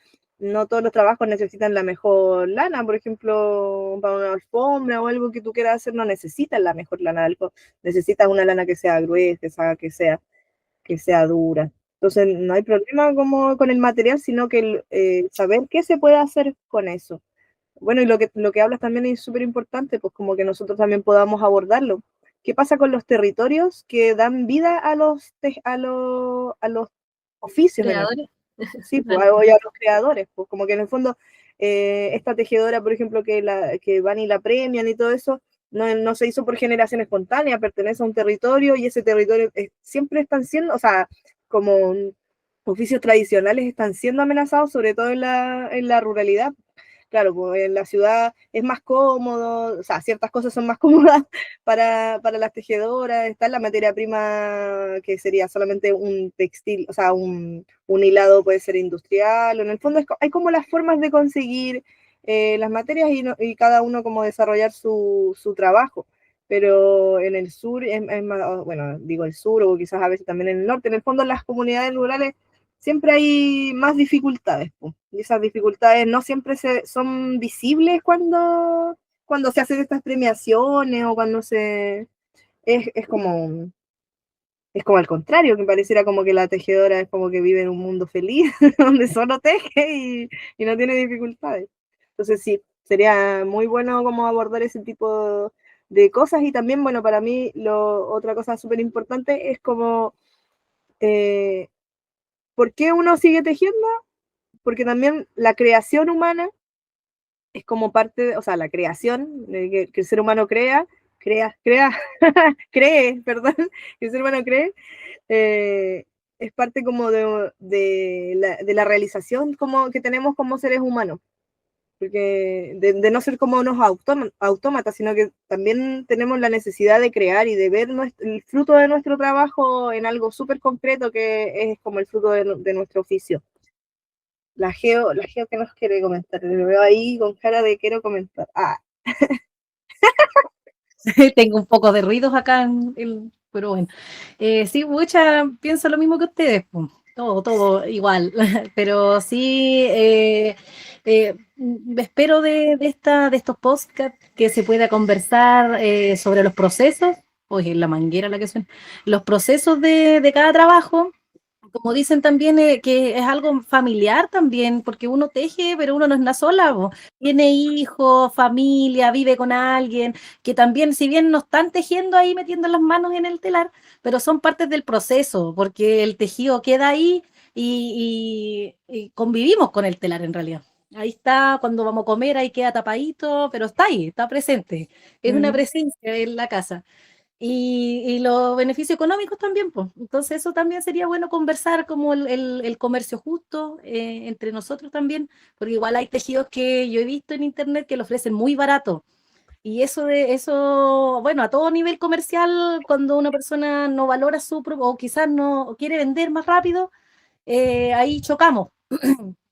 todos los trabajos necesitan la mejor lana, por ejemplo, para una alfombra o algo que tú quieras hacer no necesitas la mejor lana, necesitas una lana que sea gruesa, que sea dura. Entonces, no hay problema como con el material, sino que saber qué se puede hacer con eso. Bueno, y lo que hablas también es súper importante, pues como que nosotros también podamos abordarlo. ¿Qué pasa con los territorios que dan vida a los oficios en el Creadores. sí, pues, y a los creadores? Pues como que en el fondo, esta tejedora, por ejemplo, que van y la premian y todo eso, no se hizo por generación espontánea, pertenece a un territorio y ese territorio siempre están siendo, o sea, como oficios tradicionales están siendo amenazados, sobre todo en la ruralidad. Claro, pues en la ciudad es más cómodo, o sea, ciertas cosas son más cómodas para las tejedoras, está la materia prima que sería solamente un textil, o sea, un hilado puede ser industrial, o en el fondo hay como las formas de conseguir las materias y cada uno como desarrollar su trabajo. Pero en el sur, es más, bueno, digo el sur o quizás a veces también en el norte, en el fondo las comunidades rurales siempre hay más dificultades, po. Y esas dificultades no siempre son visibles cuando se hacen estas premiaciones o cuando es como es como al contrario, que pareciera como que la tejedora es como que vive en un mundo feliz, donde solo teje y no tiene dificultades. Entonces sí, sería muy bueno como abordar ese tipo de cosas y también, bueno, para mí otra cosa súper importante es como, ¿por qué uno sigue tejiendo? Porque también la creación humana es como parte, o sea, la creación, que el ser humano cree, perdón, que el ser humano cree, es parte como de la realización como que tenemos como seres humanos, porque de no ser como unos autómatas, sino que también tenemos la necesidad de crear y de ver el fruto de nuestro trabajo en algo súper concreto que es como el fruto de nuestro oficio. La Geo que nos quiere comentar, me veo ahí con cara de quiero comentar. Ah, Tengo un poco de ruidos acá, pero bueno. Sí, mucha, pienso lo mismo que ustedes, pues. Todo igual, pero sí, espero de estos podcasts que se pueda conversar sobre los procesos, oye, la manguera la que suena, los procesos de cada trabajo, como dicen también, que es algo familiar también, porque uno teje, pero uno no es una sola, po. Tiene hijos, familia, vive con alguien, que también, si bien no están tejiendo ahí, metiendo las manos en el telar, pero son partes del proceso, porque el tejido queda ahí y convivimos con el telar en realidad. Ahí está, cuando vamos a comer, ahí queda tapadito, pero está ahí, está presente. Es una presencia en la casa. Y los beneficios económicos también, pues. Entonces eso también sería bueno conversar como el comercio justo entre nosotros también, porque igual hay tejidos que yo he visto en internet que lo ofrecen muy barato Y eso, bueno, a todo nivel comercial, cuando una persona no valora o quizás no quiere vender más rápido, ahí chocamos.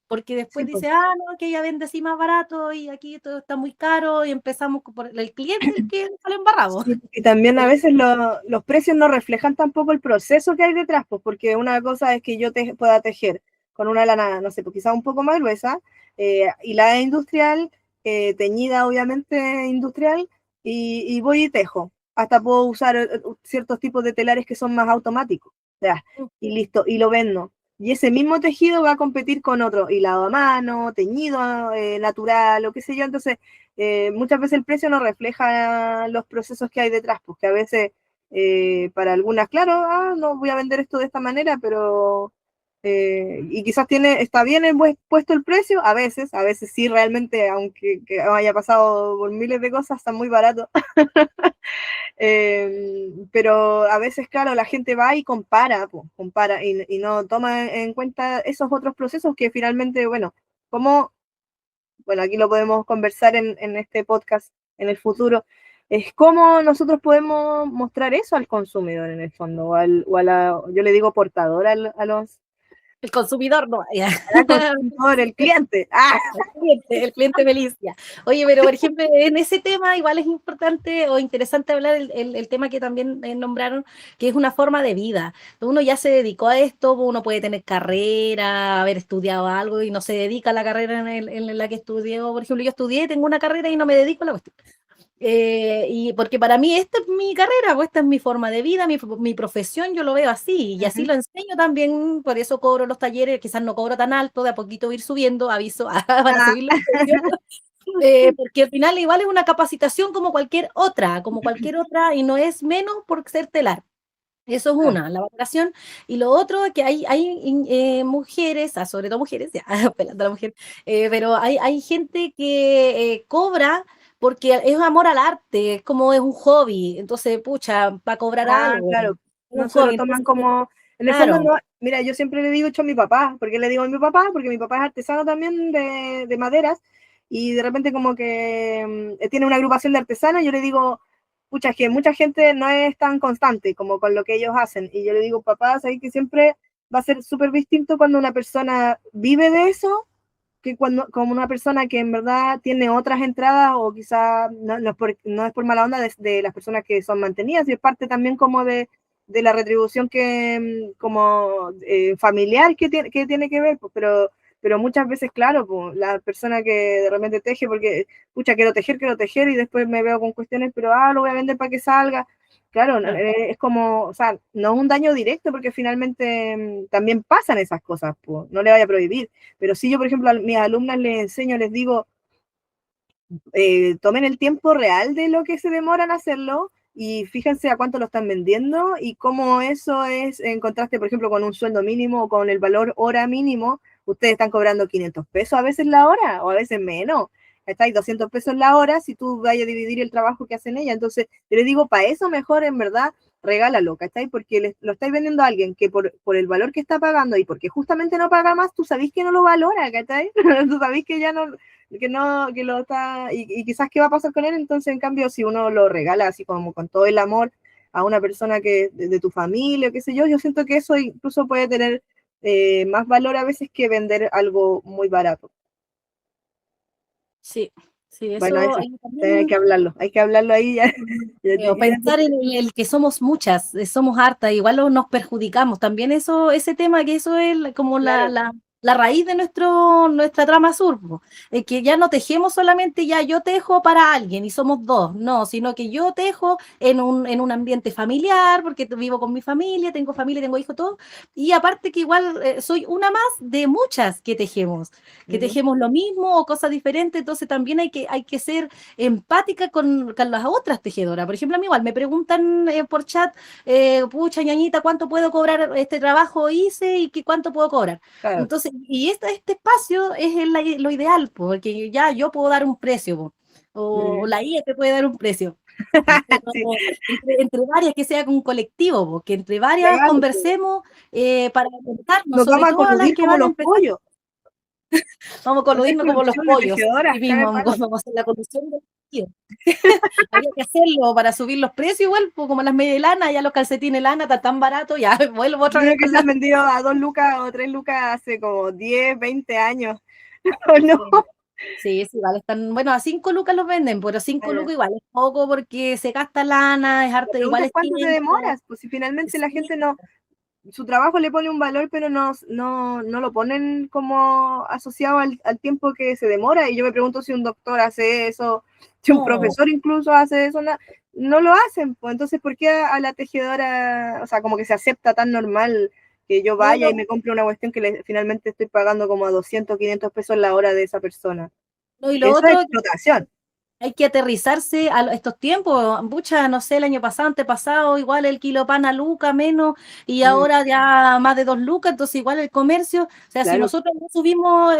Porque Sí, después pues. dice, no, que ella vende así más barato y aquí todo está muy caro y empezamos por el cliente el que sale embarrado. Sí, y también a veces los precios no reflejan tampoco el proceso que hay detrás, pues porque una cosa es que yo pueda tejer con una lana, no sé, pues quizás un poco más gruesa, hilada industrial, teñida obviamente industrial, y voy y tejo. Hasta puedo usar ciertos tipos de telares que son más automáticos, ya, y listo, y lo vendo. Y ese mismo tejido va a competir con otro hilado a mano, teñido natural, o qué sé yo. Entonces, muchas veces el precio no refleja los procesos que hay detrás, porque a veces para algunas, claro, no voy a vender esto de esta manera, pero y quizás está bien puesto el precio, a veces sí realmente, aunque que haya pasado por miles de cosas, está muy barato. Pero a veces, claro, la gente va y compara y no toma en cuenta esos otros procesos que finalmente, bueno, como, bueno, aquí lo podemos conversar en este podcast en el futuro, es cómo nosotros podemos mostrar eso al consumidor en el fondo, yo le digo portador a los El consumidor no. al consumidor, el cliente. ¡Ah! El cliente Felicia. Oye, pero por ejemplo, en ese tema igual es importante o interesante hablar el tema que también nombraron, que es una forma de vida. Uno ya se dedicó a esto, uno puede tener carrera, haber estudiado algo y no se dedica a la carrera en la que estudió. Por ejemplo, yo estudié, tengo una carrera y no me dedico a la cuestión. Y porque para mí esta es mi carrera, pues esta es mi forma de vida, mi profesión, yo lo veo así, y así lo enseño también, por eso cobro los talleres, quizás no cobro tan alto, de a poquito ir subiendo, aviso, para subir los precios, porque al final igual es una capacitación como cualquier otra, y no es menos por ser telar. Eso es una, la valoración. Y lo otro, que hay mujeres, sobre todo mujeres, ya, pelando a la mujer, pero hay gente que cobra porque es amor al arte, es como es un hobby. Entonces, pucha, para cobrar algo, Claro, un no se lo hobby. toman Entonces, como, en el fondo claro, no, mira, yo siempre le digo hecho a mi papá, ¿porque le digo a mi papá? Porque mi papá es artesano también de maderas, y de repente como que tiene una agrupación de artesanos, yo le digo, pucha, es que mucha gente no es tan constante como con lo que ellos hacen, y yo le digo, papá, sabes que siempre va a ser súper distinto cuando una persona vive de eso, que cuando como una persona que en verdad tiene otras entradas, o quizá no es por mala onda de las personas que son mantenidas, y es parte también como de la retribución que como familiar que tiene que ver, pues, pero muchas veces, claro, pues, la persona que de repente teje porque, pucha, quiero tejer, y después me veo con cuestiones, pero lo voy a vender para que salga. Claro, es como, o sea, no es un daño directo, porque finalmente también pasan esas cosas, pues, no le vaya a prohibir. Pero si yo, por ejemplo, a mis alumnas les enseño, les digo, tomen el tiempo real de lo que se demoran a hacerlo, y fíjense a cuánto lo están vendiendo y cómo eso es en contraste, por ejemplo, con un sueldo mínimo o con el valor hora mínimo. Ustedes están cobrando 500 pesos a veces la hora, o a veces menos. Estáis 200 pesos la hora si tú vayas a dividir el trabajo que hacen ella. Entonces, yo les digo, para eso mejor en verdad regálalo, ¿cachai? Porque lo estáis vendiendo a alguien que por el valor que está pagando, y porque justamente no paga más, tú sabés que no lo valora, ¿cachai? Tú sabés que ya no, que lo está, y quizás qué va a pasar con él. Entonces, en cambio, si uno lo regala así como con todo el amor a una persona que de tu familia, o qué sé yo siento que eso incluso puede tener más valor a veces que vender algo muy barato. sí, sí, Bueno, eso eso, también. hay que hablarlo ahí ya. O pensar en el que somos muchas, somos hartas, igual nos perjudicamos. También ese tema, que eso es como Claro, la raíz de nuestra trama sur, po. Que ya no tejemos solamente ya yo tejo para alguien y somos dos, no, sino que yo tejo en un ambiente familiar, porque vivo con mi familia, tengo hijos, todo, y aparte que igual soy una más de muchas que tejemos lo mismo o cosas diferentes. Entonces también hay que ser empática con las otras tejedoras. Por ejemplo, a mí igual me preguntan por chat, pucha, ñañita, ¿cuánto puedo cobrar este trabajo hice y cuánto puedo cobrar? claro. Entonces, y este espacio es lo ideal, porque ya yo puedo dar un precio, o la IA te puede dar un precio. Pero Sí, entre varias, que sea un colectivo, que entre varias claro, conversemos para contarnos, nos sobre vamos a todo a las coludir que como van a los empezar. pollos. Vamos a coludirnos como los corrupción de pollos. tejedoras, Así mismo, cada palo. vamos a hacer la colusión del tejido. Había que hacerlo para subir los precios igual, pues, como las medias de lana, ya los calcetines de lana están tan baratos, ya vuelvo Yo otra creo vez que con se la... han vendido a 2 lucas o 3 lucas hace como 10, 20 años. ¿O no? Sí, sí, igual están, bueno, a 5 lucas los venden, pero 5 lucas igual es poco porque se gasta lana, es La harto, pregunta igual es es cuánto te tiempo. demoras, pues si finalmente la Sí, gente no, su trabajo le pone un valor, pero no lo ponen como asociado al tiempo que se demora. Y yo me pregunto si un doctor hace eso, si un no, profesor incluso hace eso, no lo hacen. Pues entonces, ¿por qué a la tejedora, o sea, como que se acepta tan normal que yo no, vaya y me compre una cuestión que finalmente estoy pagando como a 200, 500 pesos la hora de esa persona? no, y lo Eso es otro, explotación. hay que aterrizarse a estos tiempos. Pucha, no sé, el año pasado, antepasado, igual el kilo pan a luca menos, y Mm, ahora ya más de 2 lucas, entonces igual el comercio, o sea, si claro. nosotros no subimos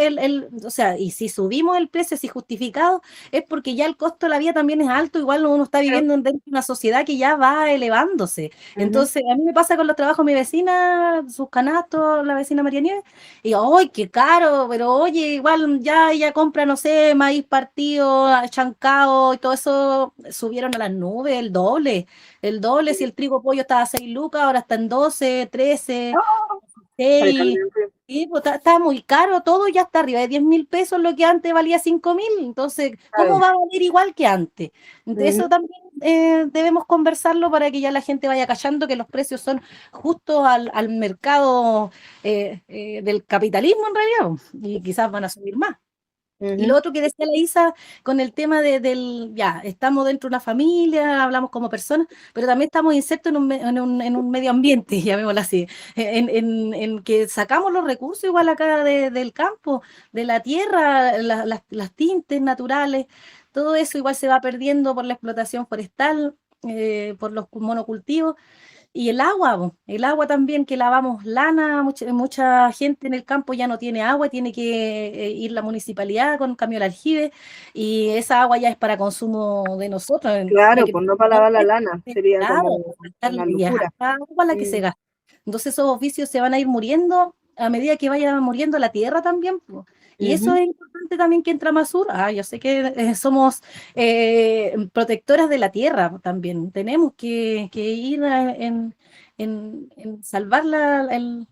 o sea, y si subimos el precio así justificado, es porque ya el costo de la vida también es alto, igual uno está Claro. viviendo dentro de una sociedad que ya va elevándose. Ujú. Entonces, a mí me pasa con los trabajos de mi vecina, sus canastos, la vecina María Nieves, y ¡ay, qué caro! Pero oye, igual ya ella compra, no sé, maíz partido, chancao y todo eso, subieron a las nubes, el doble, si el trigo pollo estaba a 6 lucas, ahora está en 12, 13, Para 6, cambiar. sí, pues está muy caro, todo ya está arriba de 10.000 pesos, lo que antes valía 5.000, entonces, ¿cómo Claro. va a valer igual que antes? De Ujú. eso también debemos conversarlo para que ya la gente vaya cachando que los precios son justos al mercado del capitalismo en realidad, y quizás van a subir más. Y lo Ujú. otro que decía la Isa con el tema ya, estamos dentro de una familia, hablamos como personas, pero también estamos insertos en un medio ambiente, llamémoslo así, en que sacamos los recursos igual acá del campo, de la tierra, las tintes naturales, todo eso igual se va perdiendo por la explotación forestal, por los monocultivos. Y el agua también, que lavamos lana, mucha gente en el campo ya no tiene agua, tiene que ir la municipalidad con un camión de aljibe, y esa agua ya es para consumo de nosotros. Hay Claro, que pues no para lavar la lana, sería claro, como una y es locura. harta agua la que se Mm, gasta. Entonces esos oficios se van a ir muriendo a medida que vaya muriendo la tierra también, po. Y eso ujú. es importante también que entra Masur. Yo sé que somos protectoras de la tierra también. Tenemos que ir en salvar el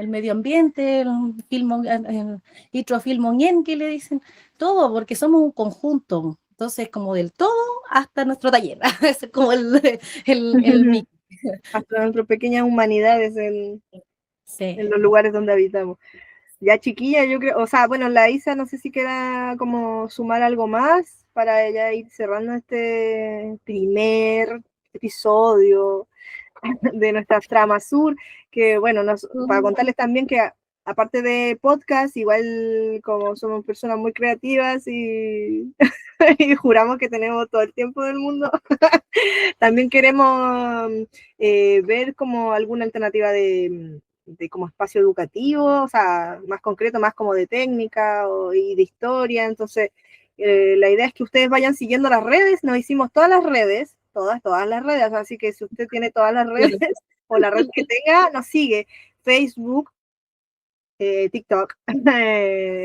medio ambiente, el hidrofilmonien que le dicen, todo, porque somos un conjunto. Entonces, como del todo hasta nuestro taller. Es como el mix. Hasta nuestras pequeñas humanidades en Sí. los lugares donde habitamos. Ya chiquilla, yo creo, o sea, bueno, la Isa no sé si queda como sumar algo más para ya ir cerrando este primer episodio de nuestra trama sur, que bueno, para contarles también que aparte de podcast, igual como somos personas muy creativas y, y juramos que tenemos todo el tiempo del mundo, también queremos ver como alguna alternativa de como espacio educativo, o sea, más concreto, más como de técnica y de historia. Entonces, la idea es que ustedes vayan siguiendo las redes. Nos hicimos todas las redes, todas las redes. Así que si usted tiene todas las redes o la red que tenga, nos sigue. Facebook, TikTok,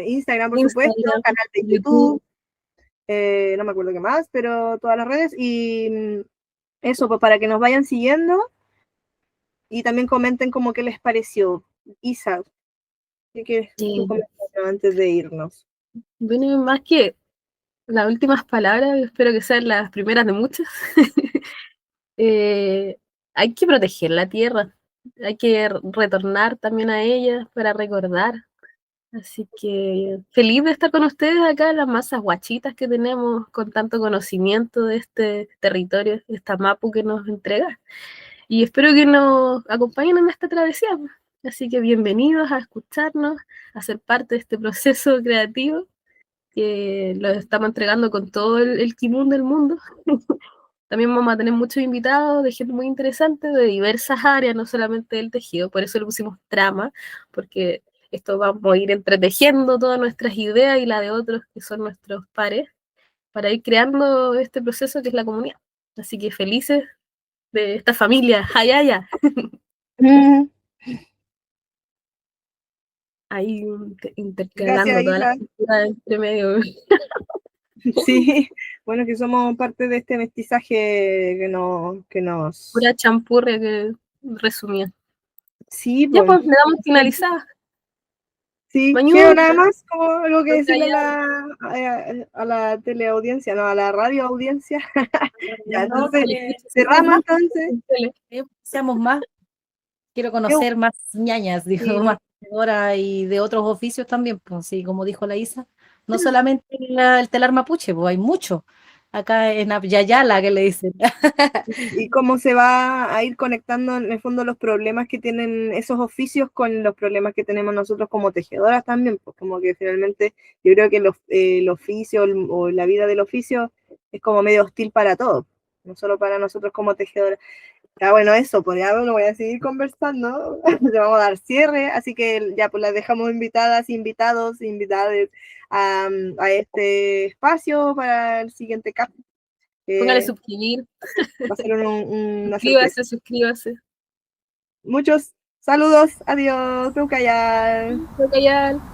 Instagram, por supuesto, Instagram, canal de YouTube. YouTube, no me acuerdo qué más, pero todas las redes. Y eso, pues para que nos vayan siguiendo y también comenten como qué les pareció. Isa, ¿qué quieres tú Sí. comentar antes de irnos? Bueno, más que las últimas palabras, espero que sean las primeras de muchas. eh, Hay que proteger la tierra, hay que retornar también a ella para recordar. Así que feliz de estar con ustedes acá, las masas guachitas que tenemos con tanto conocimiento de este territorio, esta mapu que nos entrega. Y espero que nos acompañen en esta travesía. Así que bienvenidos a escucharnos, a ser parte de este proceso creativo que lo estamos entregando con todo el kimón del mundo. También vamos a tener muchos invitados de gente muy interesante de diversas áreas, no solamente del tejido, por eso le pusimos trama, porque esto vamos a ir entretejiendo todas nuestras ideas y la de otros que son nuestros pares, para ir creando este proceso que es la comunidad. Así que felices de esta familia, hayaya. Mm, ahí intercalando Gracias, toda la Isa. cultura entre medio. Sí, bueno, que somos parte de este mestizaje que nos... Pura champurria que resumía. Sí, Ya pues. pues, le damos finalizada. Sí, Mañú, quiero nada más como algo que decirle callado. a la teleaudiencia, no, a la radioaudiencia. Ya, No, entonces, Seamos cerramos más, entonces. seamos más. Quiero conocer más ñañas, digo, Sí, más tejedoras y de otros oficios también, pues sí, como dijo la Isa, no solamente el telar mapuche, pues hay mucho. Acá en Abyayala, que le dicen. y cómo se va a ir conectando en el fondo los problemas que tienen esos oficios con los problemas que tenemos nosotros como tejedoras también, pues como que finalmente yo creo que el oficio o la vida del oficio es como medio hostil para todos, no solo para nosotros como tejedoras. Ya bueno, eso, pues ya lo voy a seguir conversando, le vamos a dar cierre, así que ya pues las dejamos invitadas, invitados, invitadas a este espacio para el siguiente capítulo. Póngale suscribir, Va a ser una sorpresa. suscríbase. Muchos saludos, adiós, Peucayal. Callar.